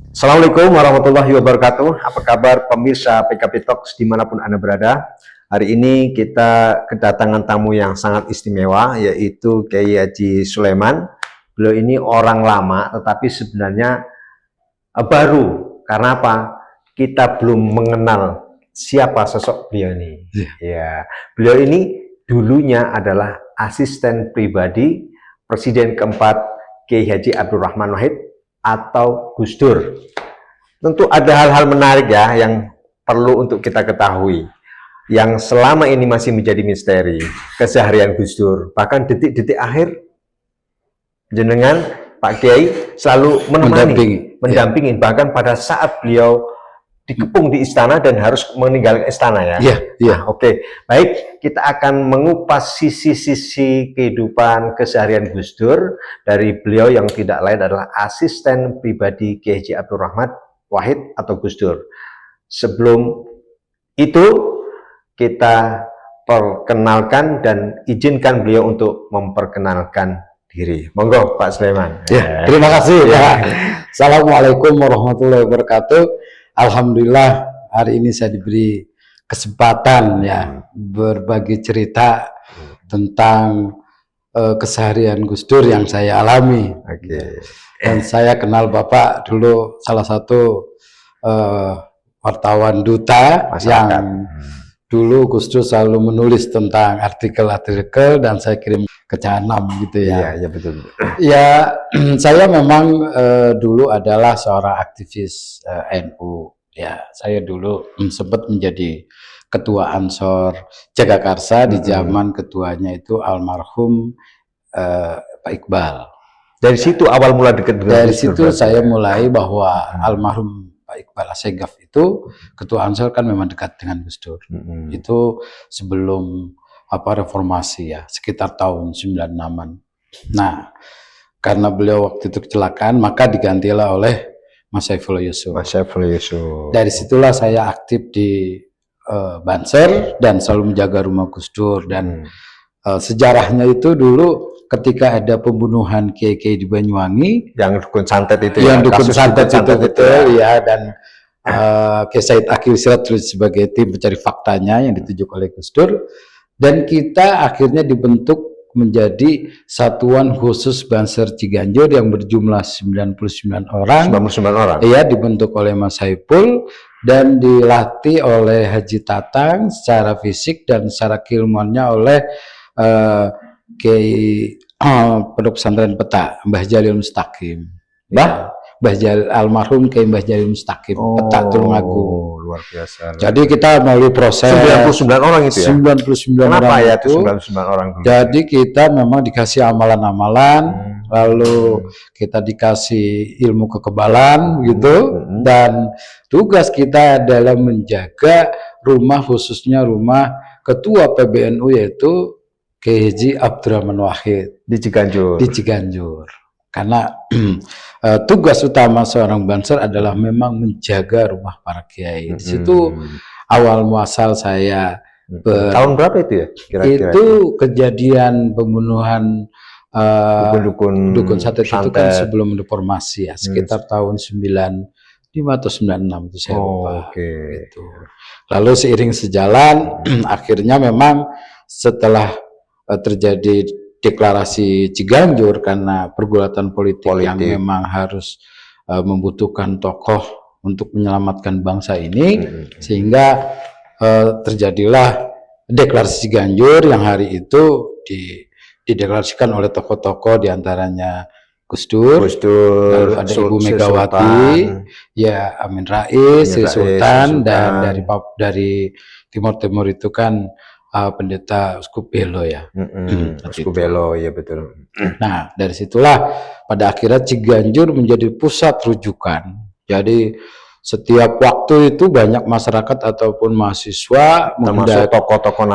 Assalamualaikum warahmatullahi wabarakatuh. Apa kabar pemirsa PKP Talks dimanapun Anda berada? Hari ini kita kedatangan tamu yang sangat istimewa, yaitu Kiai Haji Sulaiman. Beliau ini orang lama, tetapi sebenarnya baru. Karena apa? Kita belum mengenal siapa sosok beliau ini. Ya, beliau ini dulunya adalah asisten pribadi Presiden keempat Kiai Haji Abdurrahman Wahid atau Gus Dur. Tentu ada hal-hal menarik ya yang perlu untuk kita ketahui, yang selama ini masih menjadi misteri keseharian Gus Dur. Bahkan detik-detik akhir jenengan Pak Kiai selalu mendampingi, bahkan pada saat beliau dikepung di istana dan harus meninggalkan istana ya. Nah, Oke. Baik, kita akan mengupas sisi-sisi kehidupan keseharian Gus Dur dari beliau yang tidak lain adalah asisten pribadi Kiai Haji Abdurrahman Wahid atau Gus Dur. Sebelum itu kita perkenalkan dan izinkan beliau untuk memperkenalkan diri. Monggo Pak Sulaiman. Ya, terima kasih ya. Assalamualaikum warahmatullahi wabarakatuh. Alhamdulillah hari ini saya diberi kesempatan ya berbagi cerita tentang keseharian Gus Dur yang saya alami. Dan saya kenal Bapak dulu salah satu wartawan duta yang dulu Gus Dur selalu menulis tentang artikel-artikel dan saya kirim ke Canam gitu ya. Iya betul. Ya, saya memang dulu adalah seorang aktivis NU. Ya, saya dulu sempat menjadi ketua Ansor Jagakarsa di zaman ketuanya itu almarhum Pak Iqbal. Dari situ awal mula dekat dengan Dari situ saya mulai bahwa almarhum Pak Iqbal Assegaf itu ketua Ansor kan memang dekat dengan Gus Dur. Itu sebelum reformasi ya, sekitar tahun 96-an. Nah, karena beliau waktu itu kecelakaan, maka digantilah oleh Mas Saifullah Yusuf. Dari situlah saya aktif di Banser dan selalu menjaga rumah Gus Dur. Dan sejarahnya itu dulu ketika ada pembunuhan kiai-kiai di Banyuwangi, yang dukun santet itu, yang dukun santet itu betul ya, dan Kiai Said Akil Sirat sebagai tim pencari faktanya yang ditunjuk oleh Gus Dur. Dan kita akhirnya dibentuk menjadi Satuan Khusus Banser Ciganjur yang berjumlah 99 orang. 99 orang. Iya, dibentuk oleh Mas Saiful dan dilatih oleh Haji Tatang secara fisik dan secara keilmuannya oleh Kiai Pondok Pesantren Peta, Mbah Jalil Mustaqim. Almarhum Kiai Mbah Jalil Mustaqim, Peta Tulungagung. Luar biasa. Jadi kita melalui proses 99 orang itu ya? 99 Kenapa orang ya itu 99 orang dulu? Jadi kita memang dikasih amalan-amalan, lalu kita dikasih ilmu kekebalan gitu, dan tugas kita adalah menjaga rumah, khususnya rumah ketua PBNU yaitu Kiai Haji Abdurrahman Wahid Di Ciganjur. Karena tugas utama seorang Banser adalah memang menjaga rumah para kiai. Di situ awal muasal saya. Tahun berapa itu ya? Kira-kira itu kejadian pembunuhan dukun santet itu kan sebelum reformasi ya, sekitar tahun 95 atau 96 itu saya lupa. Gitu. Lalu seiring sejalan akhirnya memang setelah terjadi deklarasi Ciganjur karena pergulatan politik yang memang harus membutuhkan tokoh untuk menyelamatkan bangsa ini, sehingga terjadilah deklarasi Ciganjur yang hari itu dideklarasikan oleh tokoh-tokoh diantaranya Gus Dur, lalu ada Ibu Megawati, ya Amin Rais, Sri Sultan, dan dari Timur itu kan Pendeta Uskup Belo ya. Uskup Belo, ya betul. Nah, dari situlah pada akhirnya Ciganjur menjadi pusat rujukan. Jadi setiap waktu itu banyak masyarakat ataupun mahasiswa, termasuk tokoh-tokoh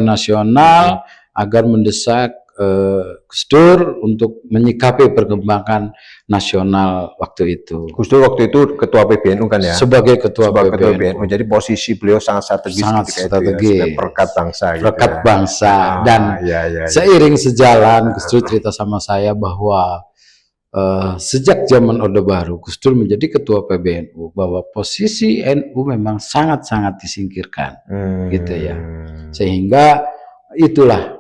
nasional agar mendesak Gus Dur untuk menyikapi perkembangan nasional waktu itu. Gus Dur waktu itu ketua PBNU kan ya? Sebagai ketua PBNU. Jadi posisi beliau sangat strategis. Sangat strategis. Ya, perekat bangsa. Perekat gitu ya. Bangsa. Dan seiring sejalan Gus Dur cerita sama saya bahwa sejak zaman Orde Baru Gus Dur menjadi ketua PBNU, bahwa posisi NU memang sangat-sangat disingkirkan, gitu ya. Sehingga itulah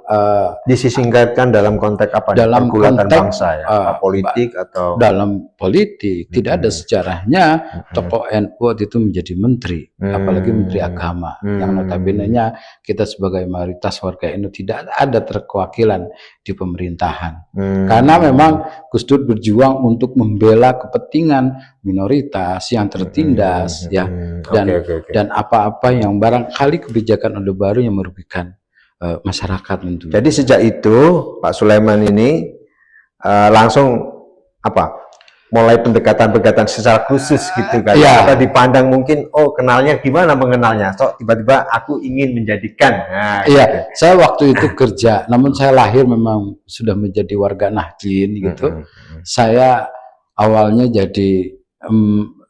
disingkirkan dalam konteks apa? Dalam konteks bangsa ya, politik atau dalam politik. Tidak ada sejarahnya tokoh NU waktu itu menjadi menteri, apalagi menteri agama, yang notabene-nya kita sebagai mayoritas warga NU tidak ada terkewakilan di pemerintahan. Karena memang Gus Dur berjuang untuk membela kepentingan minoritas yang tertindas, ya, dan apa-apa yang barangkali kebijakan Orde Baru yang merugikan masyarakat tentu. Jadi sejak itu Pak Sulaiman ini langsung mulai pendekatan-pendekatan secara khusus gitu kan. Ya. Atau dipandang mungkin kenalnya gimana mengenalnya. So tiba-tiba aku ingin menjadikan. Iya, gitu. Saya waktu itu kerja, namun saya lahir memang sudah menjadi warga Nahdien gitu. Saya awalnya jadi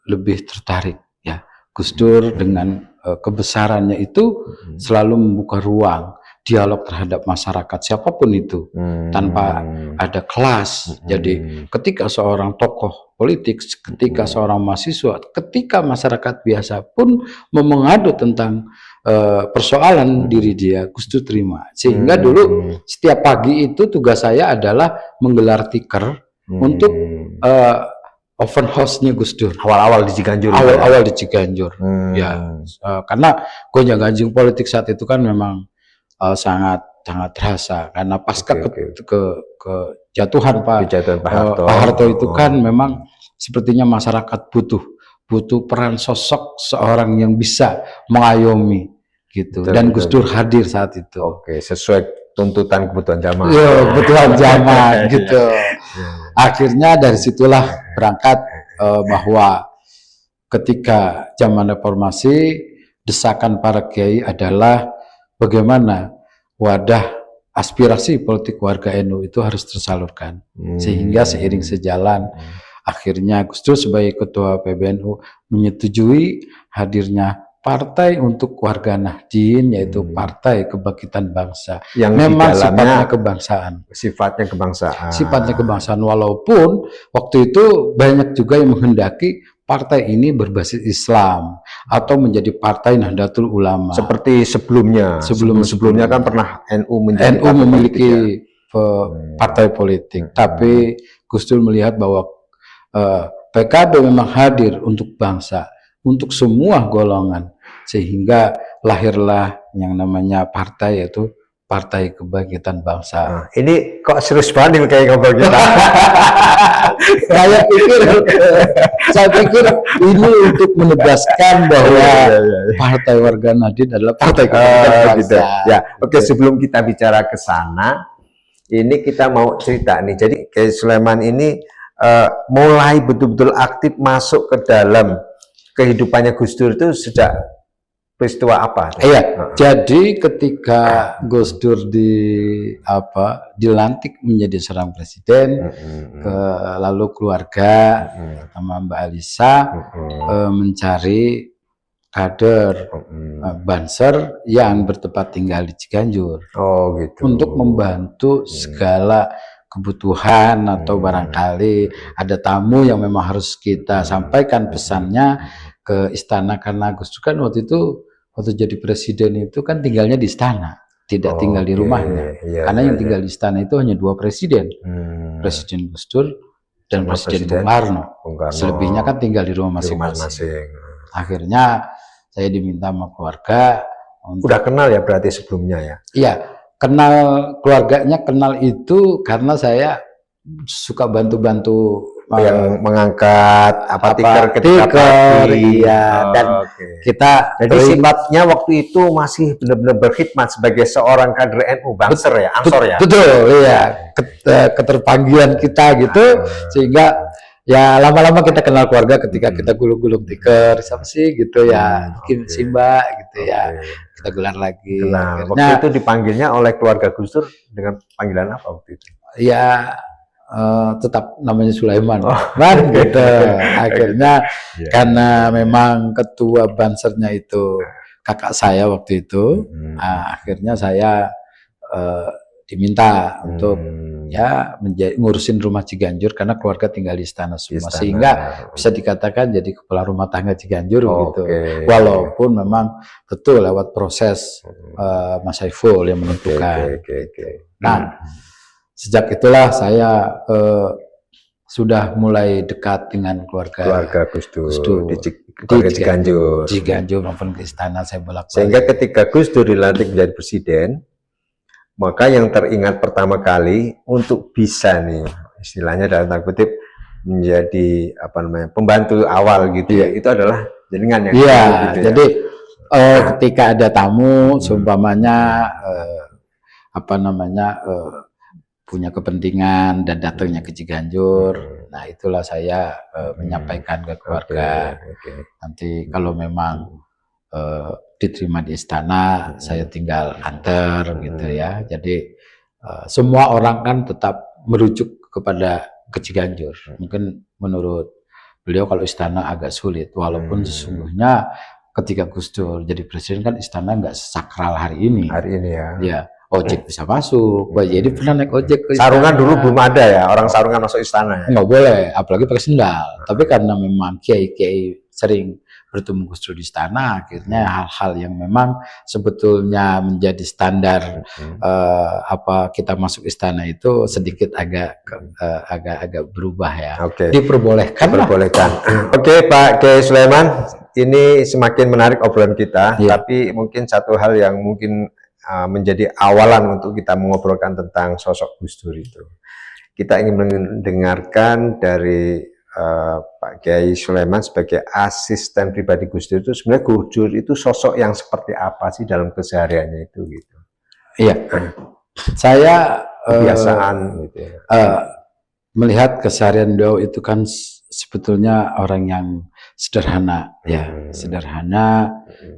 lebih tertarik ya. Gus Dur dengan kebesarannya itu selalu membuka ruang dialog terhadap masyarakat siapapun itu tanpa ada kelas. Jadi ketika seorang tokoh politik, ketika seorang mahasiswa, ketika masyarakat biasa pun mau mengadu tentang persoalan diri dia, Gus Dur terima. Sehingga dulu setiap pagi itu tugas saya adalah menggelar tikar untuk open house-nya Gus Dur. Awal-awal di Ciganjur. Awal-awal di Ciganjur. Ya, karena gonjang-ganjing politik saat itu kan memang sangat terasa, karena pasca kejatuhan Pak Harto itu kan memang sepertinya masyarakat butuh peran sosok seorang yang bisa mengayomi gitu. Dan Gus Dur hadir saat itu. Oke, sesuai tuntutan kebutuhan zaman. Iya, kebutuhan zaman gitu. Akhirnya dari situlah berangkat bahwa ketika zaman reformasi, desakan para kiai adalah bagaimana wadah aspirasi politik warga NU itu harus tersalurkan. Sehingga seiring sejalan, akhirnya Gus Dur sebagai ketua PBNU menyetujui hadirnya partai untuk warga Nahdien, yaitu Partai Kebangkitan Bangsa. Yang memang sifatnya kebangsaan. Sifatnya kebangsaan, walaupun waktu itu banyak juga yang menghendaki partai ini berbasis Islam atau menjadi partai Nahdlatul Ulama. Seperti sebelumnya. Sebelumnya kan pernah NU memiliki partai politik. Tapi Gus Dur melihat bahwa PKB memang hadir untuk bangsa, untuk semua golongan, sehingga lahirlah yang namanya partai, yaitu Partai Kebangkitan Bangsa. Ini kok serius banget kayak ngobrol kita. Saya pikir ini untuk menegaskan bahwa Partai Warga Nahdien adalah Partai Kebangkitan Bangsa. Gitu. Ya, oke, sebelum kita bicara ke sana, ini kita mau cerita nih. Jadi Kiai Sulaiman ini mulai betul-betul aktif masuk ke dalam kehidupannya Gus Dur itu sejak peristiwa apa? Iya, jadi ketika Gus Dur dilantik menjadi seorang presiden, lalu keluarga sama Mbak Alisa mencari kader Banser yang bertempat tinggal di Ciganjur, gitu. Untuk membantu segala kebutuhan atau barangkali ada tamu yang memang harus kita sampaikan pesannya ke istana, karena Gus Dur kan waktu jadi presiden itu kan tinggalnya di istana, tidak tinggal di rumahnya. Karena yang tinggal di istana itu hanya 2 presiden, Presiden Gus Dur dan Presiden Bung Karno. Selebihnya kan tinggal di rumah masing-masing. Akhirnya saya diminta sama keluarga. Udah kenal ya berarti sebelumnya ya? Iya, kenal keluarganya, kenal itu karena saya suka bantu-bantu yang mengangkat tikar iya, dan kita jadi sifatnya waktu itu masih benar-benar berkhidmat sebagai seorang kader NU Banser ya, Ansor ya. Betul, iya, keterpanggilan kita gitu, sehingga Ya lama-lama kita kenal keluarga ketika kita gulung-gulung tikar, siapa sih gitu ya, Kim Simba gitu ya, kita gelar lagi. Nah, waktu itu dipanggilnya oleh keluarga Gus Dur dengan panggilan apa waktu itu? Ya tetap namanya Sulaiman, kan gitu. Akhirnya karena memang ketua Bansernya itu kakak saya waktu itu, akhirnya saya diminta untuk ya ngurusin rumah Ciganjur karena keluarga tinggal di istana semua, sehingga bisa dikatakan jadi kepala rumah tangga Ciganjur gitu. Walaupun memang betul lewat proses Mas Saiful yang menentukan. Nah, sejak itulah saya sudah mulai dekat dengan keluarga Gus Dur di Ciganjur maupun ke istana saya bolak-balik. Sehingga ketika Gus Dur dilantik menjadi presiden, maka yang teringat pertama kali untuk bisa nih istilahnya dalam tanda kutip menjadi apa namanya pembantu awal gitu ya, itu adalah jenengan yang gitu jadi ketika ada tamu seumpamanya apa namanya punya kepentingan dan datangnya ke Ciganjur, nah itulah saya menyampaikan ke keluarga. Nanti kalau memang diterima di istana, saya tinggal antar gitu ya. Jadi semua orang kan tetap merujuk kepada ke Ciganjur. Mungkin menurut beliau kalau istana agak sulit, walaupun sesungguhnya ketika Gus Dur jadi presiden kan istana nggak sakral hari ini. Hari ini ya. Ya, ojek bisa masuk. Jadi pernah naik ojek ke sarungan istana. Dulu belum ada ya, orang sarungan masuk istana. Nggak boleh, apalagi pakai sendal. Tapi karena memang kiai-kiai sering bertemu Gus Dur di istana, akhirnya hal-hal yang memang sebetulnya menjadi standar apa kita masuk istana itu sedikit agak berubah ya. Diperbolehkan. Oke, Pak Kiai Sulaiman, ini semakin menarik obrolan kita, tapi mungkin satu hal yang mungkin menjadi awalan untuk kita mengobrolkan tentang sosok Gus Dur itu. Kita ingin mendengarkan dari Pak Kiai Sulaiman sebagai asisten pribadi Gus Dur itu sebenarnya Gus Dur itu sosok yang seperti apa sih dalam kesehariannya itu gitu. Iya, saya kebiasaan gitu ya. Melihat keseharian beliau itu kan sebetulnya orang yang sederhana ya, sederhana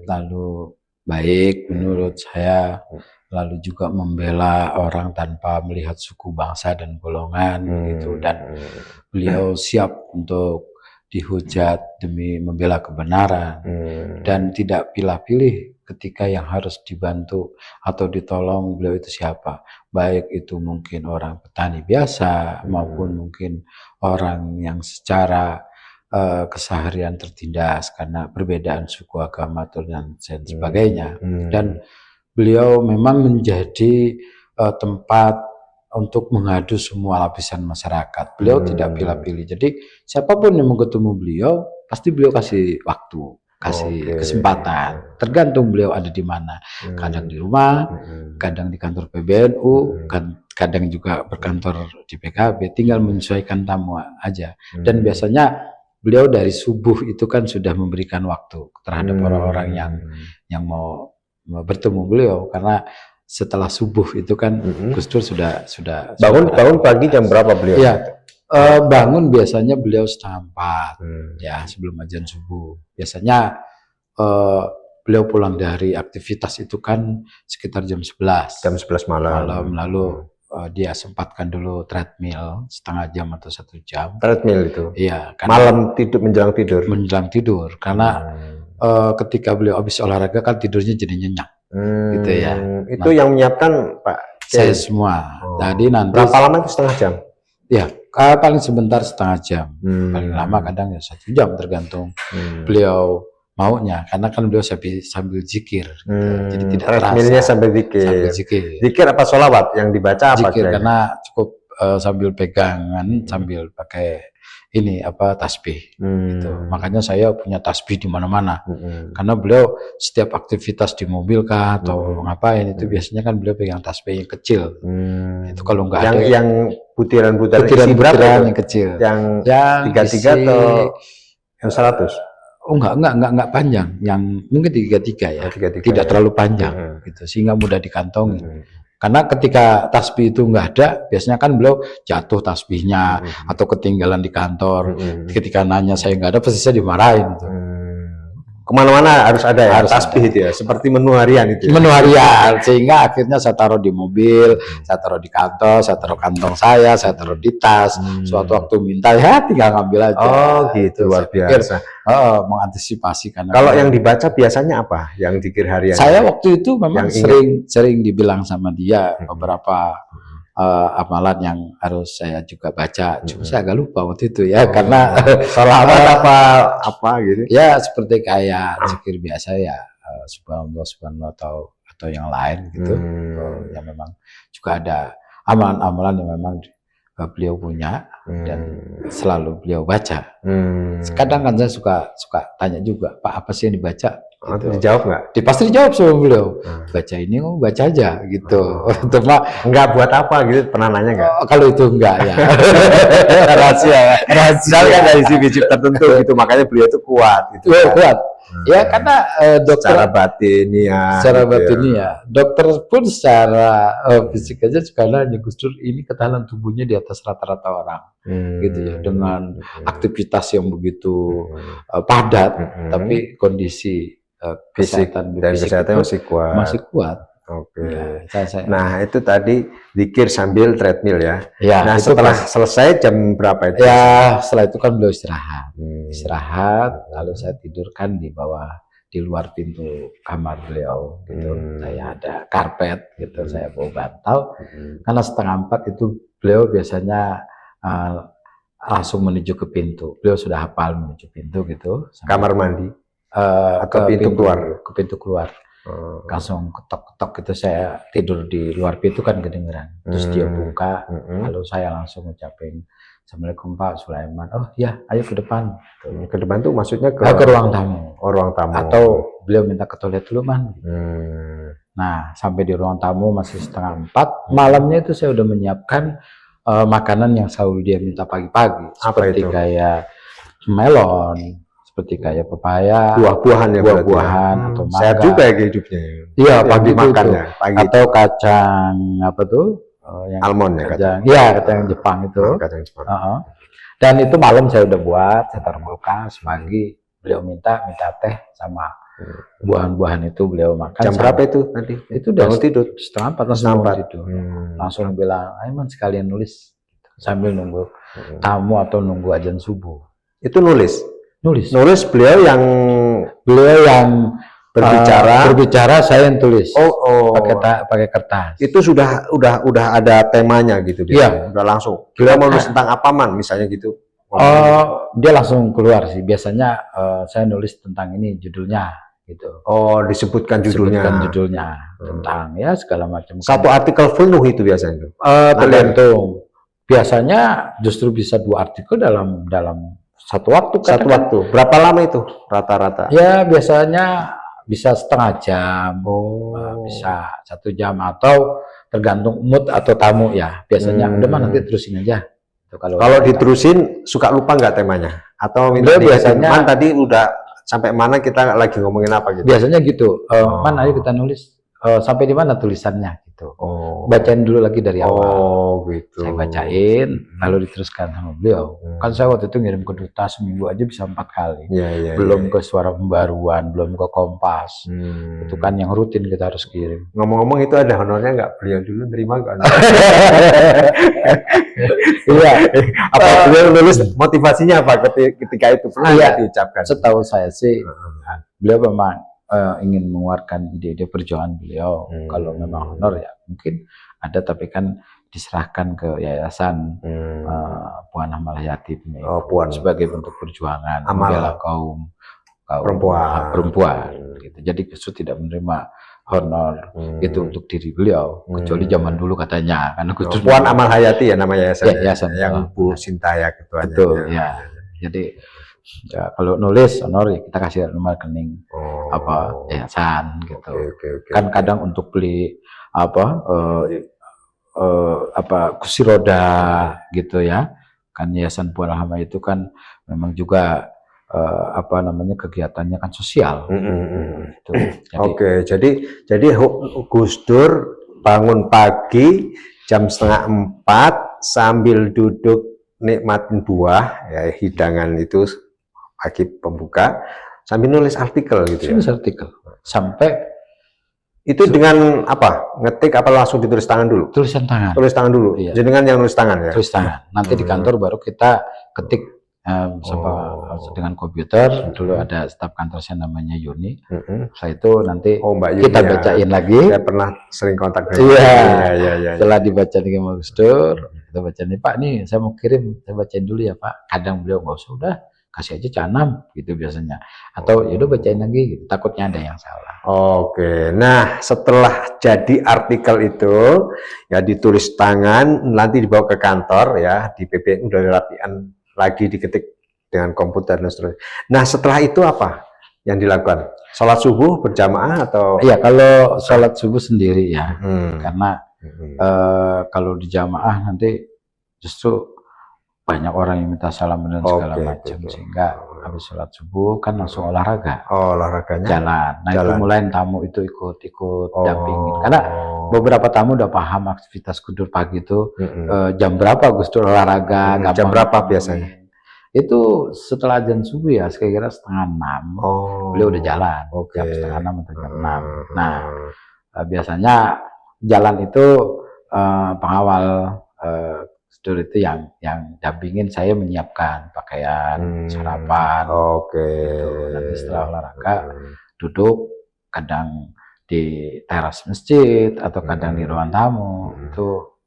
lalu baik menurut saya, lalu juga membela orang tanpa melihat suku, bangsa dan golongan gitu, dan beliau siap untuk dihujat demi membela kebenaran dan tidak pilih-pilih ketika yang harus dibantu atau ditolong beliau itu siapa, baik itu mungkin orang petani biasa maupun mungkin orang yang secara keseharian tertindas karena perbedaan suku, agama dan sebagainya. Dan beliau memang menjadi tempat untuk mengadu semua lapisan masyarakat. Beliau tidak pilih-pilih. Jadi siapapun yang mau ketemu beliau, pasti beliau kasih waktu, kasih kesempatan. Tergantung beliau ada di mana. Kadang di rumah, kadang di kantor PBNU, kadang juga berkantor di PKB. Tinggal menyesuaikan tamu aja. Dan biasanya beliau dari subuh itu kan sudah memberikan waktu terhadap orang-orang yang mau bertemu beliau, karena setelah subuh itu kan Gus Dur sudah bangun pagi jam berapa beliau? Ya, bangun biasanya beliau 3:30 ya sebelum azan subuh. Biasanya beliau pulang dari aktivitas itu kan sekitar jam 11. Jam 11 malam. Lalu dia sempatkan dulu treadmill setengah jam atau 1 jam. Treadmill itu? Iya. Malam tidur, menjelang tidur? Menjelang tidur, karena ketika beliau habis olahraga kan tidurnya jadi nyenyak. Gitu ya. Itu yang menyiapkan Pak? Saya semua. Jadi nanti berapa lama itu, setengah jam? Ya, paling sebentar setengah jam. Paling lama kadang ya 1 jam tergantung beliau maunya, karena kan beliau sambil zikir gitu. Jadi tidak terasa sambil zikir. Zikir apa sholawat yang dibaca apa? Zikir karena cukup sambil pegangan, sambil pakai ini tasbih gitu. Makanya saya punya tasbih di mana-mana. Karena beliau setiap aktivitas di mobil kah atau ngapain itu biasanya kan beliau pegang tasbih yang kecil. Itu kalau nggak ada yang butiran-butiran yang kecil. Yang 33 atau yang 100? Oh enggak panjang, yang mungkin 33 ya, 33 tidak terlalu panjang gitu, sehingga mudah dikantongin. Karena ketika tasbih itu nggak ada, biasanya kan beliau jatuh tasbihnya atau ketinggalan di kantor. Ketika nanya saya nggak ada, pasti saya dimarahin. Gitu. Kemana-mana harus ada ya, Harus tasbih ada. itu ya, seperti menu harian itu. Menu harian, sehingga akhirnya saya taruh di mobil, saya taruh di kantor, saya taruh kantong saya taruh di tas. Suatu waktu minta ya tinggal ngambil aja. Oh gitu, luar biasa. Mengantisipasi karena. Kalau yang dibaca biasanya apa? Yang zikir harian? Saya waktu itu memang sering dibilang sama dia beberapa amalan yang harus saya juga baca. Cuma saya agak lupa waktu itu ya, karena salawat apa gitu. Ya seperti kayak zikir biasa ya, subhanallah atau yang lain gitu. Yang memang juga ada amalan-amalan yang memang beliau punya dan selalu beliau baca. Kadang kan saya suka tanya juga, Pak, apa sih yang dibaca? Gitu. Dijawab nggak? Pasti dijawab sama beliau. Baca ini, baca aja gitu. Enggak buat apa gitu, pernah nanya nggak? Kalau itu enggak ya. Rahasia kan dari sisi tertentu gitu, makanya beliau itu kuat gitu. Kuat. Ya karena dokter secara batiniah. Secara batiniah. Dokter pun secara fisik aja sekarang Gus Dur ini ketahanan tubuhnya di atas rata-rata orang. Gitu ya, dengan aktivitas yang begitu padat, tapi kondisi kesehatan masih kuat. Oke. Ya, nah itu tadi zikir sambil treadmill ya. Nah setelah selesai jam berapa itu? Ya setelah itu kan beliau istirahat, lalu saya tidurkan di luar pintu kamar beliau. Gitu. Saya ada karpet, gitu. Saya bawa bantal. Karena 3:30 itu beliau biasanya langsung menuju ke pintu. Beliau sudah hafal menuju pintu gitu. Kamar mandi. Ke pintu keluar. Langsung ketok-ketok gitu, saya tidur di luar pintu kan kedengeran. Terus dia buka, lalu saya langsung ngucapin Assalamualaikum Pak Sulaiman. Oh ya, ayo ke depan. Ke depan tuh maksudnya ke ruang tamu. Oh, ruang tamu. Atau beliau minta ke toilet dulu, Man. Nah, sampai di ruang tamu masih 3:30. Malamnya itu saya udah menyiapkan makanan yang selalu dia minta pagi-pagi. Seperti kayak melon, seperti kayak pepaya, buah-buahan ya, buah-buahan atau mangga. Sehat juga ya hidupnya. Iya, pagi makan ya, pagi. Atau kacang apa tuh? Yang almond ya, kacang. Iya, kacang Jepang itu. Kacang Jepang. Dan itu malam saya udah buat, saya taruh kulkas. Pagi beliau minta teh sama buah-buahan itu beliau makan. Jam berapa itu tadi? Itu udah tidur 3:30 tidur. Langsung bilang, "Ayo Man, sekalian nulis." Sambil nunggu tamu atau nunggu azan subuh. Itu nulis beliau yang berbicara, saya yang tulis. Pakai kertas. Itu sudah ada temanya gitu dia. Udah langsung. Beliau mau nulis tentang apa, Man, misalnya gitu. Dia langsung keluar sih. Biasanya saya nulis tentang ini judulnya gitu. Disebutkan judulnya. Tentang ya segala macam. Satu artikel penuh itu biasanya. Tergantung. Biasanya justru bisa 2 artikel dalam satu waktu. Berapa lama itu rata-rata? Ya biasanya bisa setengah jam, bisa 1 jam, atau tergantung mood atau tamu ya. Biasanya udah mah nanti terusin aja. Kalau diterusin suka lupa nggak temanya? Atau biasanya tadi udah sampai mana kita lagi ngomongin apa gitu? Biasanya gitu. Man, ayo kita nulis sampai di mana tulisannya gitu. Bacain dulu lagi dari awal. Gitu. Saya bacain, lalu diteruskan sama beliau. Kan saya waktu itu ngirim ke Duta seminggu aja bisa 4 kali. Belum ke Suara Pembaruan, belum ke Kompas. Itu kan yang rutin kita harus kirim. Ngomong-ngomong itu ada honornya nggak? Beliau dulu terima nggak? Iya. Apa beliau nulis motivasinya apa ketika itu pernah diucapkan? Setahu saya sih, beliau memang ingin mengeluarkan ide-ide perjuangan beliau. Kalau memang honor ya mungkin ada, tapi kan diserahkan ke yayasan Puan Amal Hayati sebagai bentuk perjuangan membela kaum perempuan gitu. Jadi Gus Dur tidak menerima honor itu untuk diri beliau, kecuali zaman dulu katanya, karena Gus Dur Puan Amal Hayati ya namanya yayasan yang Bu Sintaya ketuanya. Betul ya. Jadi ya, kalau nulis honor ya kita kasih nomor rekening yayasan gitu. Kan kadang untuk beli kursi roda gitu ya. Kan yayasan Puan Amal itu kan memang juga kegiatannya kan sosial. Gitu. Jadi Gus Dur bangun pagi jam 3:30 sambil duduk nikmatin buah, ya hidangan itu pagi pembuka, sambil nulis artikel gitu ya. Nulis artikel. Sampai itu dengan apa? Ngetik apa langsung ditulis tangan dulu? Tulisan tangan. Tulis tangan dulu. Iya. Jenengan yang nulis tangan ya? Tulis tangan. Nanti di kantor baru kita ketik dengan komputer. Dulu ada staf kantor saya namanya Yuni. Setelah itu nanti Mbak Yuni kita bacain lagi. Saya pernah sering kontak dengan Iya. Setelah dibaca dengan Gus Dur, kita baca nih Pak, nih saya mau kirim, saya bacain dulu ya Pak. Kadang beliau nggak usah, udah kasih aja C6 gitu biasanya, atau yaudah bacain lagi gitu, takutnya ada yang salah. Oke, nah setelah jadi artikel itu ya ditulis tangan, nanti dibawa ke kantor ya, di PPNU udah rapian lagi, diketik dengan komputer dan seterusnya. Nah setelah itu apa yang dilakukan? Sholat subuh berjamaah atau? Iya, kalau sholat subuh sendiri ya, karena kalau di jamaah nanti justru banyak orang yang minta salam dan segala macam, sehingga habis sholat subuh kan langsung olahraga. Olahraganya jalan. Nah itu mulai tamu itu ikut dampingin, karena beberapa tamu udah paham aktivitas Gus Dur pagi itu jam berapa Gus Dur olahraga, jam berapa biasanya? Itu setelah azan subuh ya, kira-kira 5:30 beliau udah jalan, jam 5:30 atau jam 6. Nah biasanya jalan itu pengawal Gus Dur itu yang dampingin, saya menyiapkan pakaian, sarapan. Gitu. Nanti setelah olahraga duduk, kadang di teras masjid atau kadang di ruang tamu, itu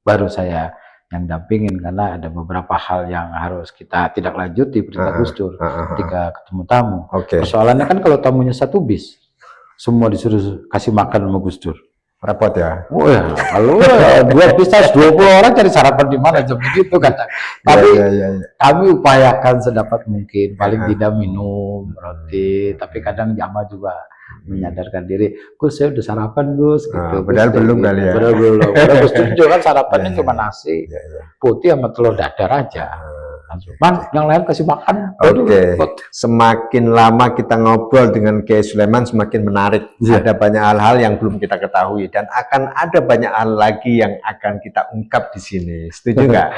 baru saya yang dampingin, karena ada beberapa hal yang harus kita tidak lanjuti perintah Gus Dur ketika ketemu tamu. Persoalannya kan kalau tamunya 1 bis, semua disuruh kasih makan sama Gus Dur. Repot ya. Oh ya, kalau 2 bis 20 orang cari sarapan di mana jam begitu kan. Tapi kami upayakan sedapat mungkin, paling tidak minum roti, tapi kadang jamaah juga menyadarkan diri, Gus saya udah sarapan Gus gitu. Padahal belum kali ya. Padahal belum. Padahal Gus Dur kan sarapannya cuma nasi putih sama telur dadar aja. Man, yang lain kasih makan. Semakin lama kita ngobrol dengan Kiai Sulaiman semakin menarik. Ada banyak hal-hal yang belum kita ketahui dan akan ada banyak hal lagi yang akan kita ungkap di sini. Setuju nggak?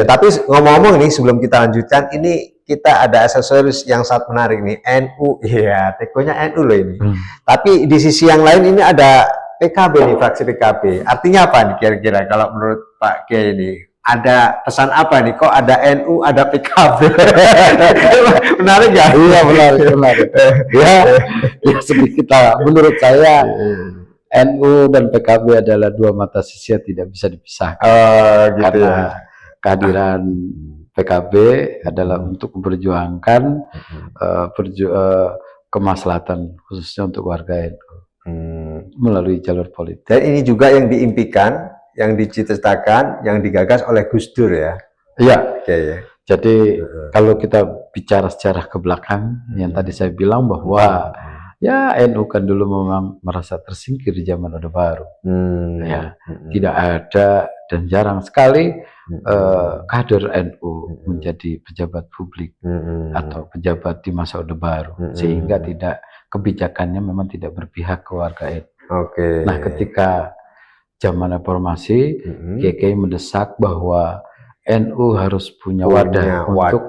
Tapi ngomong-ngomong nih, sebelum kita lanjutkan, ini kita ada aksesoris yang sangat menarik nih. NU, ya, tekonya NU loh ini. Tapi di sisi yang lain ini ada PKB nih, fraksi PKB. Artinya apa nih kira-kira kalau menurut Pak Kiai ini? Ada pesan apa nih? Kok ada NU, ada PKB? Menarik ya? Iya, menarik. Ya sedikit lah. Menurut saya NU dan PKB adalah 2 mata sisi yang tidak bisa dipisahkan. Gitu karena ya. Kehadiran PKB adalah untuk memperjuangkan kemaslahatan khususnya untuk warga NU melalui jalur politik. Dan ini juga yang diimpikan, yang dicita-citakan, yang digagas oleh Gus Dur ya. Iya. Jadi kalau kita bicara sejarah ke belakang, yang tadi saya bilang bahwa ya NU kan dulu memang merasa tersingkir di zaman Orde Baru. Tidak ada dan jarang sekali kader NU menjadi pejabat publik atau pejabat di masa Orde Baru, sehingga tidak kebijakannya memang tidak berpihak ke warga NU. Nah ketika zaman reformasi, KKI mendesak bahwa NU harus punya wadah untuk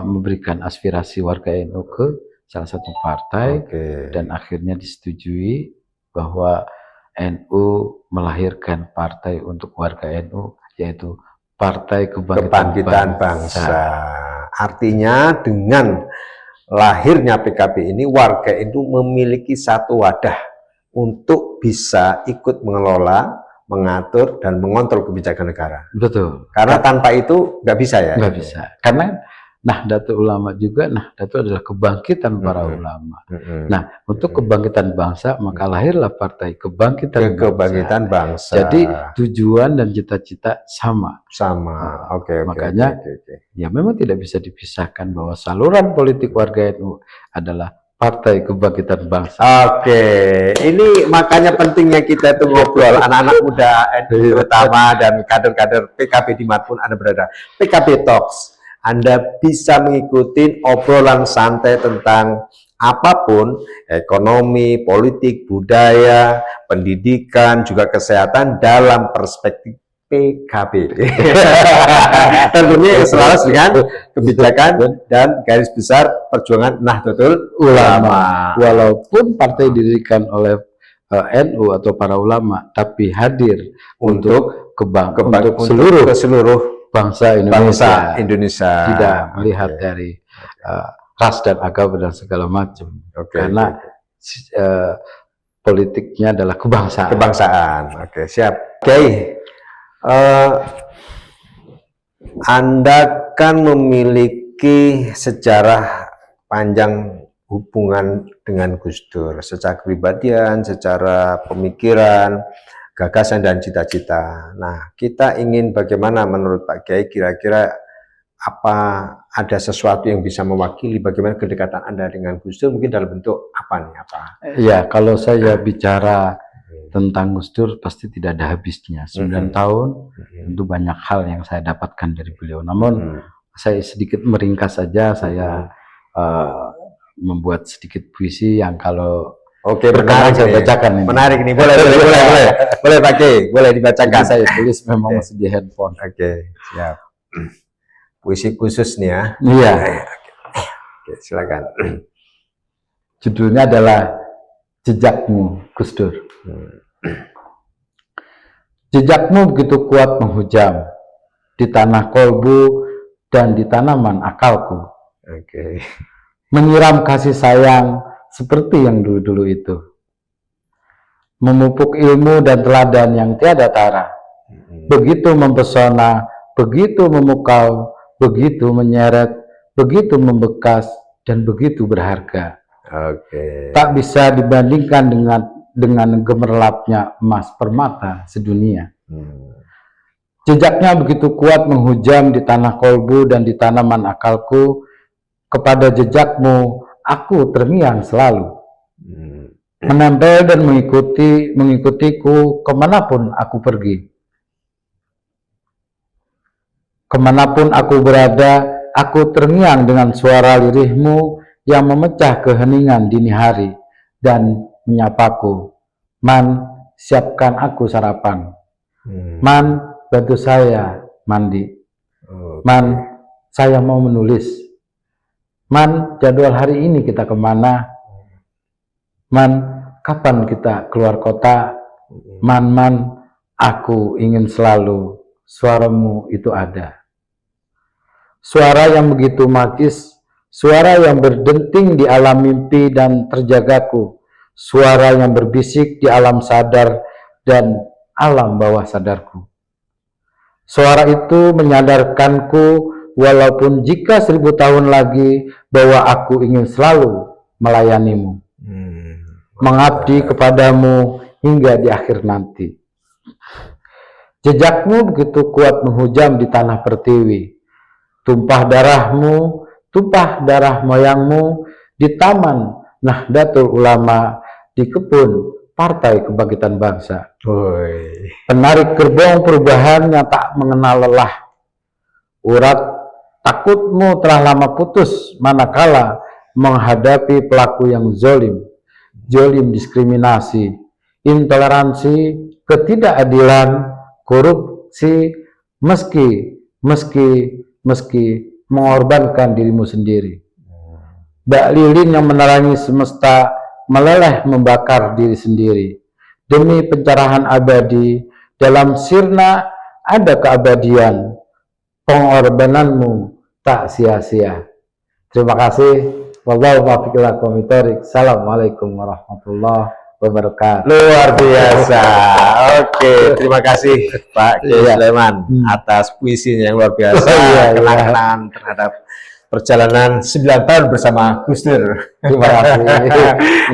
memberikan aspirasi warga NU ke salah satu partai, dan akhirnya disetujui bahwa NU melahirkan partai untuk warga NU, yaitu Partai Kebangkitan Bangsa. Artinya dengan lahirnya PKB ini, warga NU memiliki satu wadah untuk bisa ikut mengelola, mengatur, dan mengontrol kebijakan negara. Betul. Karena tanpa itu nggak bisa ya? Nggak bisa. Karena Nahdlatul Ulama juga, Nahdlatul adalah kebangkitan para ulama. Nah, untuk kebangkitan bangsa, maka lahirlah Partai Kebangkitan Bangsa. Jadi tujuan dan cita-cita sama. Makanya ya memang tidak bisa dipisahkan bahwa saluran politik warga NU adalah Partai Kebangkitan Bangsa. Ini makanya pentingnya kita itu ngobrol, anak-anak muda NU terutama dan kader-kader PKB dimanapun Anda berada. PKB Talks, Anda bisa mengikuti obrolan santai tentang apapun, ekonomi, politik, budaya, pendidikan, juga kesehatan dalam perspektif PKB. Tentunya selaras dengan kebijakan dan garis besar perjuangan Nahdlatul Ulama. Walaupun partai didirikan oleh NU atau para ulama, tapi hadir untuk seluruh bangsa Indonesia. Tidak melihat dari ras dan agama dan segala macam. Karena politiknya adalah kebangsaan. Oke, siap. Oke. Anda kan memiliki sejarah panjang hubungan dengan Gus Dur, secara kepribadian, secara pemikiran, gagasan dan cita-cita. Nah, kita ingin bagaimana menurut Pak Kiai, kira-kira apa ada sesuatu yang bisa mewakili bagaimana kedekatan Anda dengan Gus Dur, mungkin dalam bentuk apa nih? Ya, kalau saya bicara tentang Gus Dur pasti tidak ada habisnya. 9 tahun tentu banyak hal yang saya dapatkan dari beliau. Namun saya sedikit meringkas saja, saya membuat sedikit puisi yang kalau menarik saya bacakan ini. Menarik nih, boleh Pak Kiai, boleh dibacakan. Saya tulis memang masih di handphone. Oke, siap. Puisi khusus nih ya. Iya. Oke, silakan. Judulnya adalah Jejakmu, Gus Dur. Jejakmu begitu kuat menghujam di tanah kolbu dan di tanaman akalku. Menyiram kasih sayang seperti yang dulu-dulu itu. Memupuk ilmu dan teladan yang tiada tara. Begitu mempesona, begitu memukau, begitu menyeret, begitu membekas, dan begitu berharga. Tak bisa dibandingkan dengan gemerlapnya emas permata sedunia. Jejaknya begitu kuat menghujam di tanah kolbu dan di tanaman akalku. Kepada jejakmu aku terngiang selalu, menempel dan mengikutiku kemanapun aku pergi. Kemanapun aku berada, aku terngiang dengan suara lirihmu yang memecah keheningan dini hari dan menyapaku, "Man, siapkan aku sarapan. Man, bantu saya mandi. Man, saya mau menulis. Man, jadwal hari ini kita kemana? Man, kapan kita keluar kota? Man, aku ingin selalu suaramu itu ada." Suara yang begitu magis, suara yang berdenting di alam mimpi dan terjagaku, suara yang berbisik di alam sadar dan alam bawah sadarku. Suara itu menyadarkanku walaupun jika 1000 tahun lagi bahwa aku ingin selalu melayanimu, mengabdi kepadamu hingga di akhir nanti. Jejakmu begitu kuat menghujam di tanah pertiwi. Tumpah darahmu, tumpah darah moyangmu di taman Nahdlatul Ulama, di kebun Partai Kebangkitan Bangsa. Penarik gerbong perubahan yang tak mengenal lelah. Urat takutmu telah lama putus manakala menghadapi pelaku yang zolim diskriminasi, intoleransi, ketidakadilan, korupsi, meski mengorbankan dirimu sendiri. Bak lilin yang menerangi semesta meleleh membakar diri sendiri. Demi pencerahan abadi, dalam sirna ada keabadian. Pengorbananmu tak sia-sia. Terima kasih. Wallahu muwaffiq ila aqwamit thoriq. Assalamualaikum warahmatullahi wabarakatuh. Luar biasa. Oke, terima kasih Pak Kiai Sulaiman atas puisinya yang luar biasa. Kenang-kenangan terhadap perjalanan 9 tahun bersama Gus Dur. Terima kasih.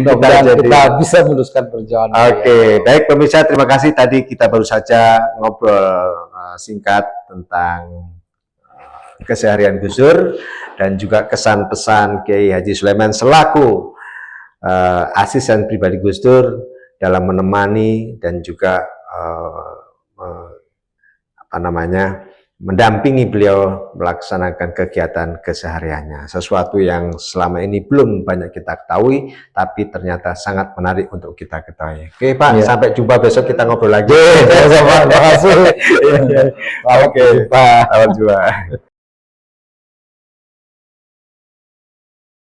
Mudah-mudahan kita bisa meneruskan perjalanan. Oke, baik pemirsa, terima kasih. Tadi kita baru saja ngobrol singkat tentang keseharian Gus Dur dan juga kesan pesan Kiai Haji Sulaiman selaku asisten pribadi Gus Dur dalam menemani dan juga mendampingi beliau melaksanakan kegiatan kesehariannya. Sesuatu yang selama ini belum banyak kita ketahui, tapi ternyata sangat menarik untuk kita ketahui. Oke Pak, sampai jumpa besok, kita ngobrol lagi. Terima kasih. Oke Pak, sampai jumpa.